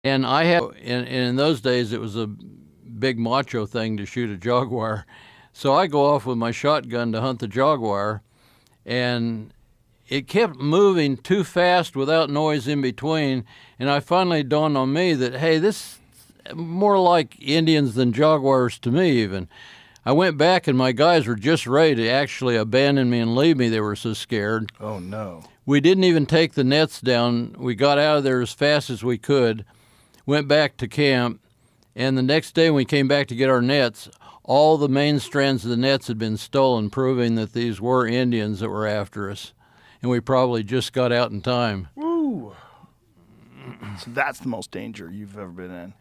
And I had, and in those days, it was a big macho thing to shoot a jaguar. So I go off with my shotgun to hunt the jaguar, and it kept moving too fast without noise in between. And I finally dawned on me that, hey, this is more like Indians than jaguars to me even. I went back and my guys were just ready to actually abandon me and leave me. They were so scared. Oh, no. We didn't even take the nets down. We got out of there as fast as we could, went back to camp, and the next day when we came back to get our nets, all the main strands of the nets had been stolen, proving that these were Indians that were after us. And we probably just got out in time. Woo! So that's the most danger you've ever been in.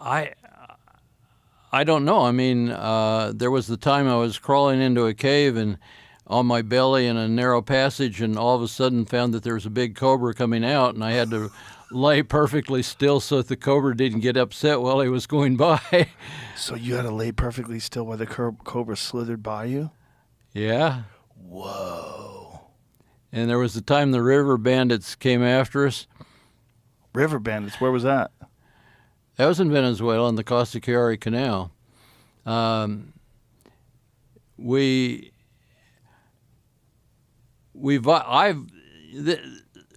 I don't know. I mean, there was the time I was crawling into a cave and on my belly in a narrow passage, and all of a sudden found that there was a big cobra coming out, and I had to lay perfectly still so that the cobra didn't get upset while he was going by. So you had to lay perfectly still while the cobra slithered by you? Yeah. Whoa. And there was the time the river bandits came after us. River bandits, where was that? That was in Venezuela on the JRE Canal.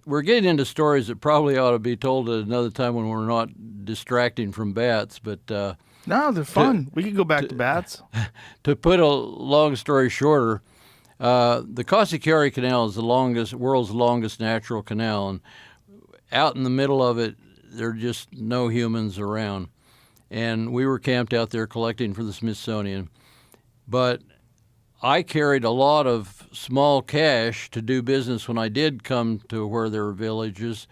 We're getting into stories that probably ought to be told at another time when we're not distracting from bats. But no, they're fun. We can go back to bats. To put a long story shorter, the JRE Canal is the world's longest natural canal, and out in the middle of it, there are just no humans around. And we were camped out there collecting for the Smithsonian. But I carried a lot of small cash to do business when I did come to where there were villages.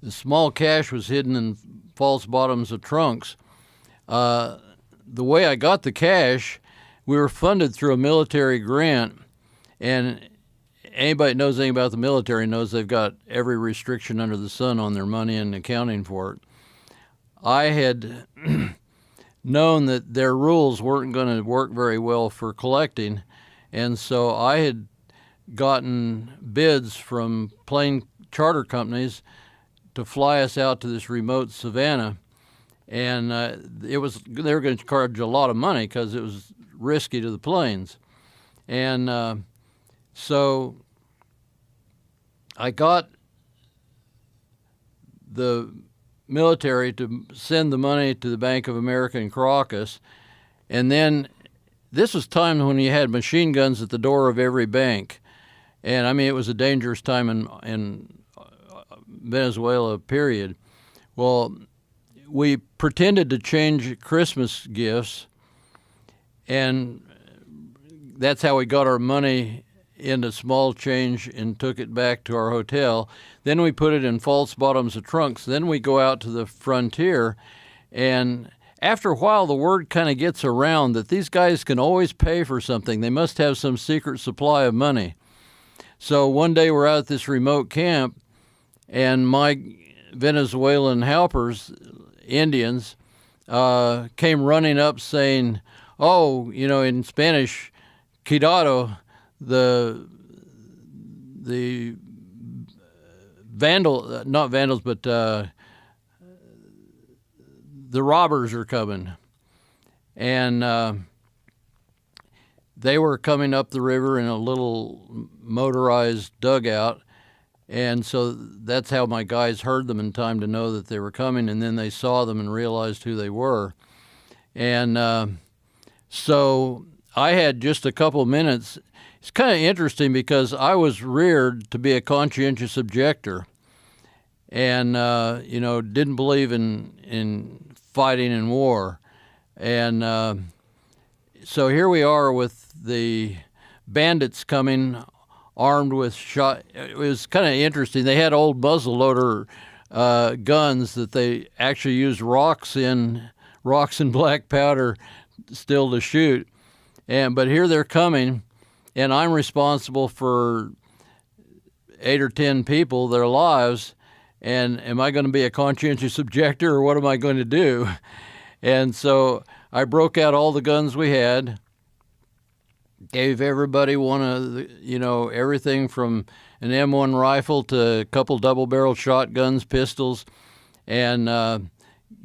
The small cash was hidden in false bottoms of trunks. The way I got the cash, we were funded through a military grant, and anybody that knows anything about the military knows they've got every restriction under the sun on their money and accounting for it. I had known that their rules weren't going to work very well for collecting, and so I had gotten bids from plane charter companies to fly us out to this remote savannah, and they were going to charge a lot of money because it was risky to the planes. And so I got the military to send the money to the Bank of America in Caracas, and then this was time when you had machine guns at the door of every bank, and I mean it was a dangerous time in Venezuela, period. Well, we pretended to change Christmas gifts, and that's how we got our money into small change and took it back to our hotel. Then we put it in false bottoms of trunks. Then we go out to the frontier, and after a while the word kind of gets around that these guys can always pay for something. They must have some secret supply of money. So one day we're out at this remote camp, and my Venezuelan helpers, Indians, came running up saying, oh, you know, in Spanish, cuidado, the not vandals, but the robbers are coming. And they were coming up the river in a little motorized dugout. And so that's how my guys heard them in time to know that they were coming, and then they saw them and realized who they were. And so I had just a couple minutes. It's kind of interesting because I was reared to be a conscientious objector, and you know, didn't believe in fighting in war. And so here we are with the bandits coming, armed with shot. It was kind of interesting. They had old muzzleloader guns that they actually used rocks and black powder still to shoot. But here they're coming, and I'm responsible for 8 or 10 people, their lives. And am I going to be a conscientious objector, or what am I going to do? And so I broke out all the guns we had, gave everybody one of the, you know, everything from an M1 rifle to a couple double-barrel shotguns, pistols, and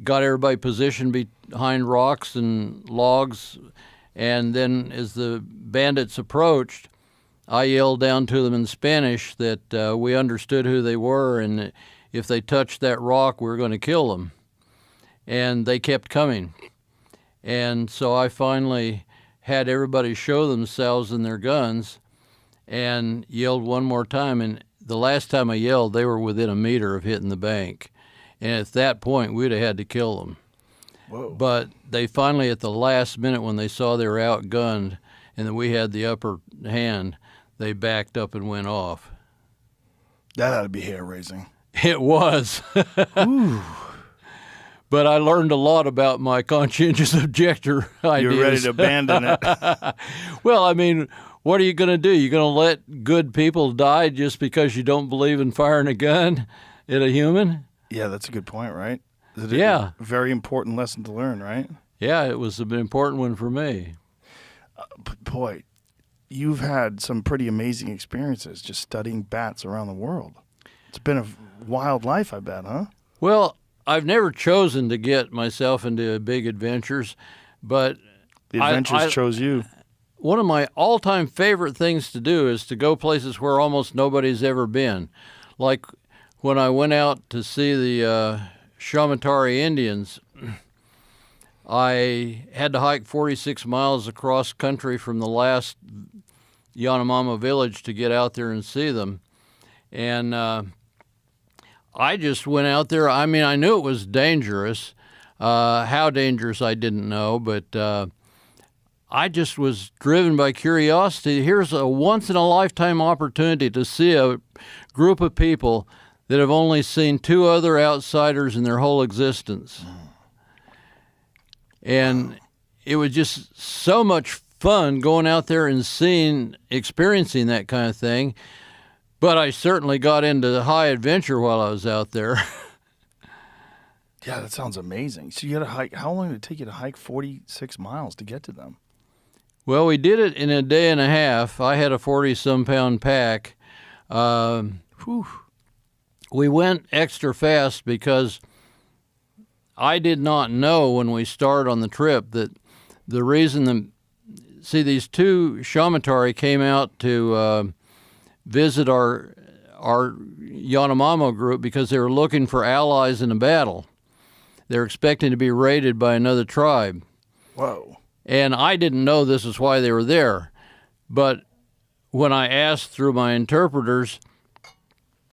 got everybody positioned behind rocks and logs. And then as the bandits approached, I yelled down to them in Spanish that we understood who they were, and if they touched that rock, we were going to kill them. And they kept coming. And so I finally had everybody show themselves and their guns and yelled one more time. And the last time I yelled, they were within a meter of hitting the bank. And at that point, we'd have had to kill them. Whoa. But they finally, at the last minute, when they saw they were outgunned and that we had the upper hand, they backed up and went off. That ought to be hair-raising. It was. But I learned a lot about my conscientious objector ideas. You're ready to abandon it. Well, I mean, what are you going to do? You're going to let good people die just because you don't believe in firing a gun at a human? Yeah, that's a good point, right? Yeah. A very important lesson to learn, right? Yeah, it was an important one for me. But boy, you've had some pretty amazing experiences just studying bats around the world. It's been a wild life, I bet, huh? Well, I've never chosen to get myself into big adventures, but The adventures chose you. one of my all-time favorite things to do is to go places where almost nobody's ever been. Like when I went out to see the Shamatari Indians, I had to hike 46 miles across country from the last Yanomamo village to get out there and see them. And I just went out there. I mean, I knew it was dangerous. How dangerous, I didn't know, but I just was driven by curiosity. Here's a once-in-a-lifetime opportunity to see a group of people that have only seen two other outsiders in their whole existence. And it was just so much fun going out there and experiencing that kind of thing. But I certainly got into high adventure while I was out there. Yeah, that sounds amazing. So you got to hike. How long did it take you to hike 46 miles to get to them? Well, we did it in a day and a half. I had a 40-some pound pack. We went extra fast because I did not know when we started on the trip that the reason these two Shamatari came out to visit our Yanomamo group because they were looking for allies in a battle. They're expecting to be raided by another tribe. Whoa. And I didn't know this is why they were there. But when I asked through my interpreters,